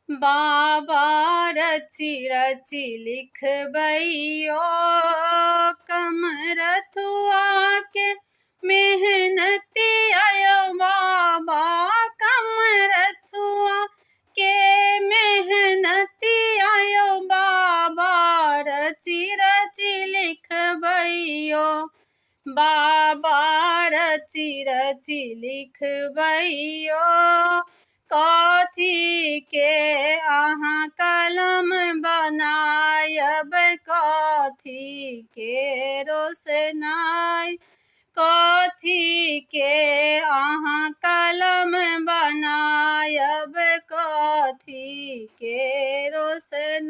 बाबा रची रची लिखबैयो कमरथुआ के मेहनती आयो बाबा कमरथुआ के मेहनती आयो बाबा रची रची लिखबैयो बाबा रची रची लिखबैयो कथी के अहाँ कलम बनायब कथी के रोशनाई कथी के अहाँ कलम बनायब कथी के रोशनाई